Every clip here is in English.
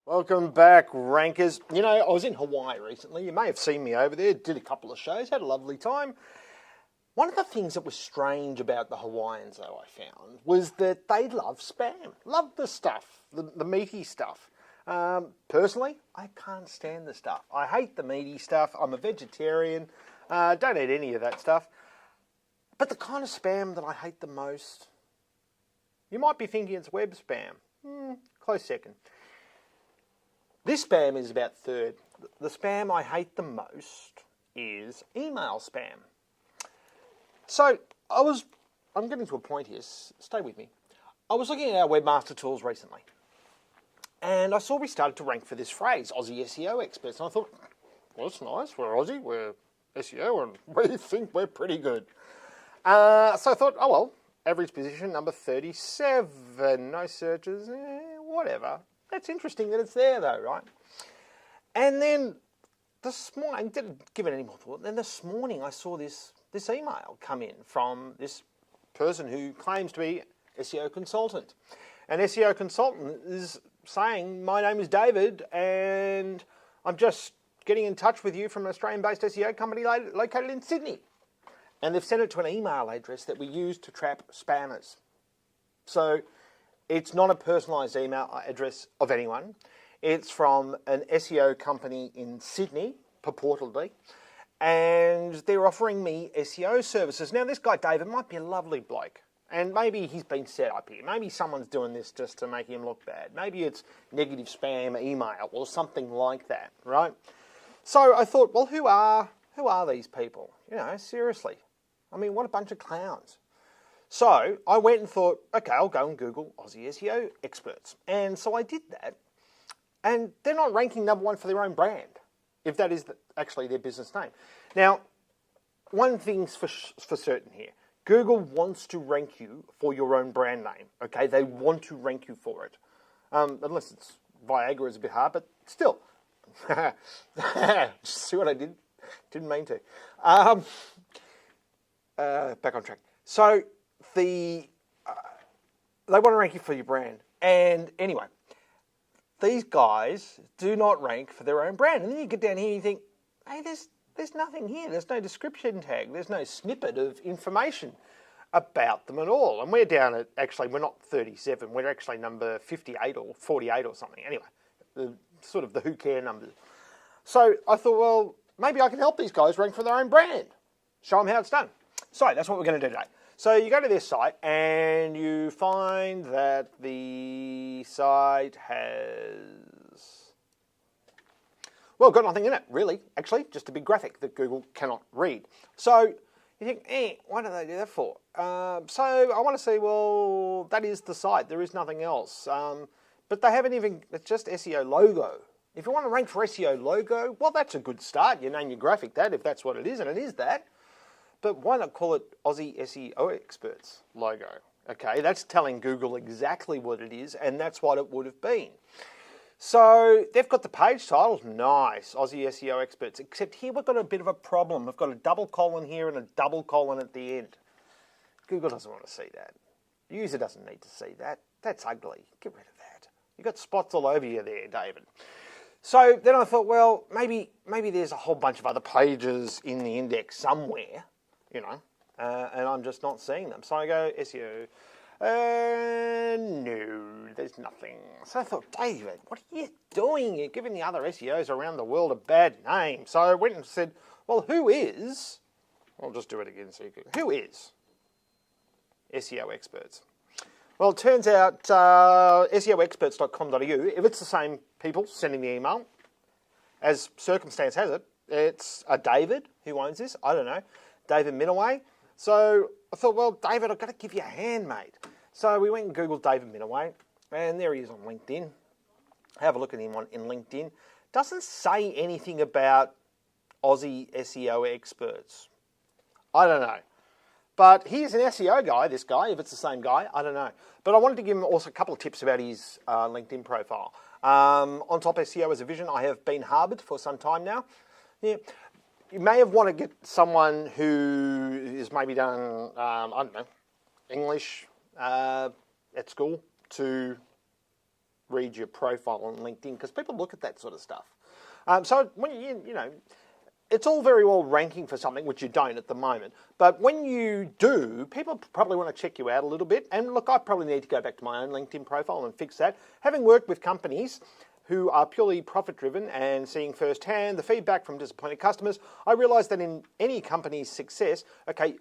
Welcome back, rankers. You know, I was in Hawaii recently. You may have seen me over there. Did a couple of shows, had a lovely time. One of the things that was strange about the Hawaiians, though, I found, was that they love spam. Love the stuff, the meaty stuff. Personally, I can't stand the stuff. I hate the meaty stuff. I'm a vegetarian. Don't eat any of that stuff. But the kind of spam that I hate the most, you might be thinking it's web spam. Close second. This spam is about third. The spam I hate the most is email spam. So I'm getting to a point here, stay with me. I was looking at our webmaster tools recently and I saw we started to rank for this phrase, Aussie SEO Experts. And I thought, well, that's nice, we're Aussie, we're SEO and we think we're pretty good. So I thought, oh well, average position number 37, no searches, whatever. That's interesting that it's there though, right? And then this morning, I didn't give it any more thought, then this morning I saw this email come in from this person who claims to be SEO consultant. An SEO consultant is saying, my name is David and I'm just getting in touch with you from an Australian-based SEO company located in Sydney. And they've sent it to an email address that we use to trap spammers. So it's not a personalised email address of anyone. It's from an SEO company in Sydney, purportedly, and they're offering me SEO services. Now, this guy, David, might be a lovely bloke, and maybe he's been set up here. Maybe someone's doing this just to make him look bad. Maybe it's negative spam email or something like that, right? So I thought, well, who are these people? You know, seriously. I mean, what a bunch of clowns. So I went and thought, okay, I'll go and Google Aussie SEO Experts. And so I did that. And they're not ranking number one for their own brand, if that is actually their business name. Now, one thing's for certain here. Google wants to rank you for your own brand name, okay? They want to rank you for it. Unless it's Viagra is a bit hard, but still. See what I did? Didn't mean to. Back on track. So they want to rank you for your brand. And anyway, these guys do not rank for their own brand. And then you get down here and you think, hey, there's nothing here. There's no description tag. There's no snippet of information about them at all. And we're down at, actually, we're not 37. We're actually number 58 or 48 or something. Anyway, sort of the who care numbers. So I thought, well, maybe I can help these guys rank for their own brand. Show them how it's done. So that's what we're going to do today. So you go to their site and you find that the site has, well, got nothing in it, really, actually, just a big graphic that Google cannot read. So you think, what do they do that for? So I want to say, well, that is the site. There is nothing else. But they haven't even, it's just SEO logo. If you want to rank for SEO logo, well, that's a good start. You name your graphic that if that's what it is, and it is that. But why not call it Aussie SEO Experts logo? Okay, that's telling Google exactly what it is, and that's what it would have been. So they've got the page title, nice, Aussie SEO Experts, except here we've got a bit of a problem. We've got a double colon here and a double colon at the end. Google doesn't want to see that. The user doesn't need to see that. That's ugly. Get rid of that. You've got spots all over you there, David. So then I thought, well, maybe there's a whole bunch of other pages in the index somewhere, you know, and I'm just not seeing them. So I go SEO, no, there's nothing. So I thought, David, what are you doing? You're giving the other SEOs around the world a bad name. So I went and said, well, who is, I'll just do it again so you can, who is SEO Experts? Well, it turns out SEOexperts.com.au, if it's the same people sending the email, as circumstance has it, it's a David who owns this, I don't know, David Minaway. So I thought, well, David, I've got to give you a hand, mate. So we went and Googled David Minaway, and there he is on LinkedIn. Have a look at him in LinkedIn. Doesn't say anything about Aussie SEO Experts. I don't know. But he's an SEO guy, this guy, if it's the same guy, I don't know. But I wanted to give him also a couple of tips about his LinkedIn profile. On Top SEO as a vision, I have been harboured for some time now. Yeah. You may have want to get someone who has maybe done, I don't know, English at school to read your profile on LinkedIn because people look at that sort of stuff. So when you know, it's all very well ranking for something, which you don't at the moment. But when you do, people probably want to check you out a little bit. And look, I probably need to go back to my own LinkedIn profile and fix that. Having worked with companies who are purely profit-driven and seeing firsthand the feedback from disappointed customers, I realised that in any company's success, okay,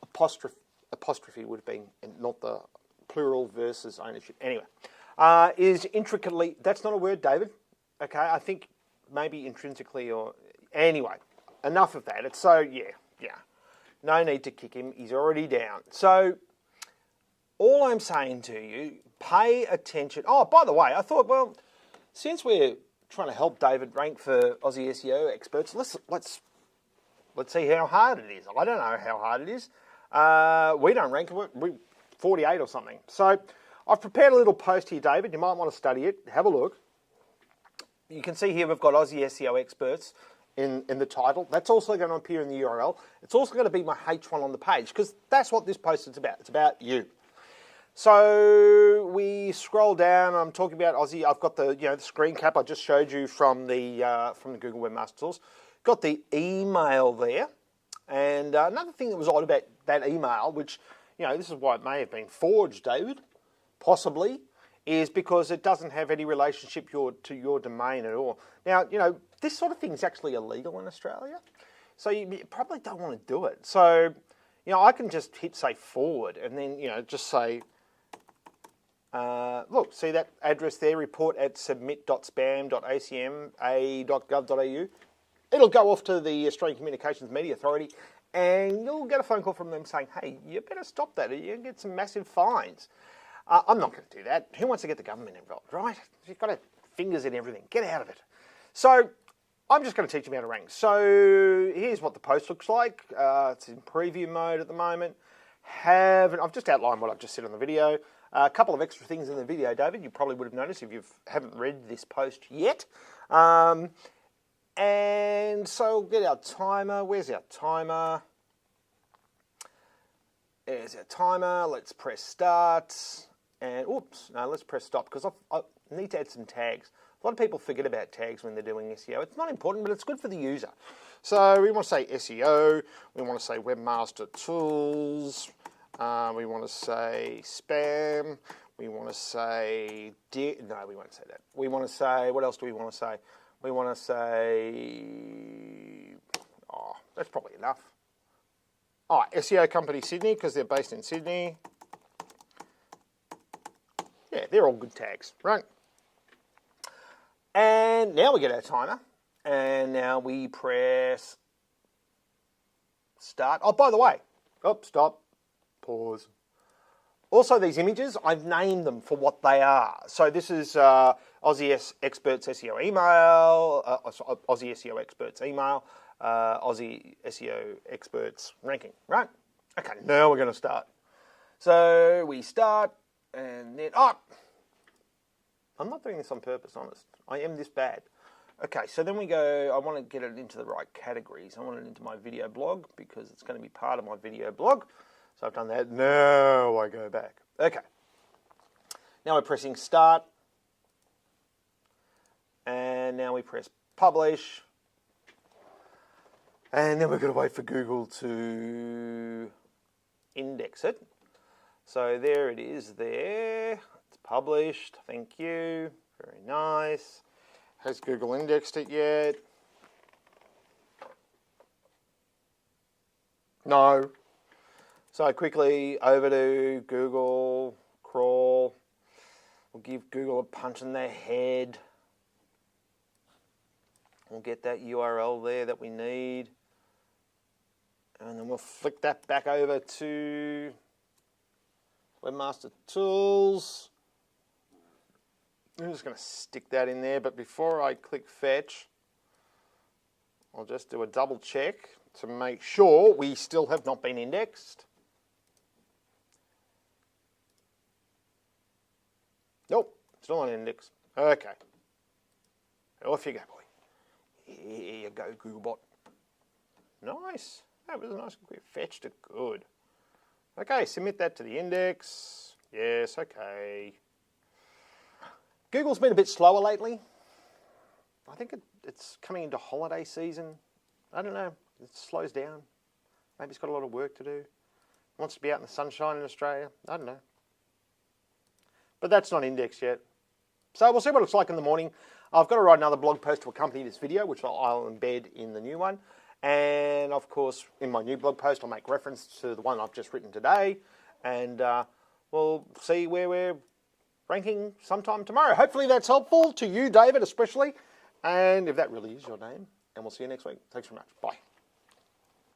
apostrophe would have been not the plural versus ownership. Anyway, is intricately, that's not a word, David. Okay, I think maybe intrinsically or, anyway, enough of that. It's so, yeah. No need to kick him. He's already down. So all I'm saying to you, pay attention. Oh, by the way, I thought, well, since we're trying to help David rank for Aussie SEO Experts, let's see how hard it is. I don't know how hard it is. We don't rank, we're 48 or something. So I've prepared a little post here, David. You might want to study it. Have a look. You can see here we've got Aussie SEO Experts in the title. That's also going to appear in the URL. It's also going to be my H1 on the page because that's what this post is about. It's about you. So we scroll down. I'm talking about Aussie. I've got the the screen cap I just showed you from the Google Webmaster Tools. Got the email there, and another thing that was odd about that email, which this is why it may have been forged, David, possibly, is because it doesn't have any relationship to your domain at all. Now this sort of thing is actually illegal in Australia, so you probably don't want to do it. So I can just hit say forward, and then just say. Look, see that address there, report@submit.spam.acma.gov.au. It'll go off to the Australian Communications Media Authority and you'll get a phone call from them saying, hey, you better stop that or you get some massive fines. I'm not going to do that. Who wants to get the government involved, right? You've got fingers in everything. Get out of it. So I'm just going to teach you how to rank. So here's what the post looks like. It's in preview mode at the moment. I've just outlined what I've just said on the video. A couple of extra things in the video, David, you probably would have noticed if you haven't read this post yet. And so we'll get our timer. Where's our timer? There's our timer. Let's press start. And let's press stop because I need to add some tags. A lot of people forget about tags when they're doing SEO. It's not important, but it's good for the user. So we want to say SEO. We want to say Webmaster Tools. We want to say spam. We want to say no, we won't say that. We want to say, what else do we want to say? We want to say, that's probably enough. SEO Company Sydney, because they're based in Sydney. Yeah, they're all good tags, right? And now we get our timer. And now we press start. Oh, by the way, stop. Pause. Also, these images, I've named them for what they are. So this is Aussie Experts SEO email, Aussie SEO Experts email, Aussie SEO Experts ranking, right? Okay, now we're going to start. So we start, and then, I'm not doing this on purpose, honest. I am this bad. Okay, so then we go, I want to get it into the right categories. I want it into my video blog because it's going to be part of my video blog. So I've done that. Now I go back. Okay. Now we're pressing start. And now we press publish. And then we've got to wait for Google to index it. So there it is there. It's published. Thank you. Very nice. Has Google indexed it yet? No. So quickly over to Google, crawl. We'll give Google a punch in the head. We'll get that URL there that we need. And then we'll flick that back over to Webmaster Tools. I'm just going to stick that in there, but before I click fetch, I'll just do a double check to make sure we still have not been indexed. Nope, still on index. Okay. Off you go, boy. Here you go, Googlebot. Nice. That was a nice quick fetch to good. Okay, submit that to the index. Yes, okay. Google's been a bit slower lately. I think it's coming into holiday season. I don't know. It slows down. Maybe it's got a lot of work to do. Wants to be out in the sunshine in Australia. I don't know. But that's not indexed yet. So we'll see what it's like in the morning. I've got to write another blog post to accompany this video, which I'll embed in the new one. And of course, in my new blog post, I'll make reference to the one I've just written today. And we'll see where we're ranking sometime tomorrow. Hopefully that's helpful to you, David, especially. And if that really is your name. And we'll see you next week. Thanks very much. Bye.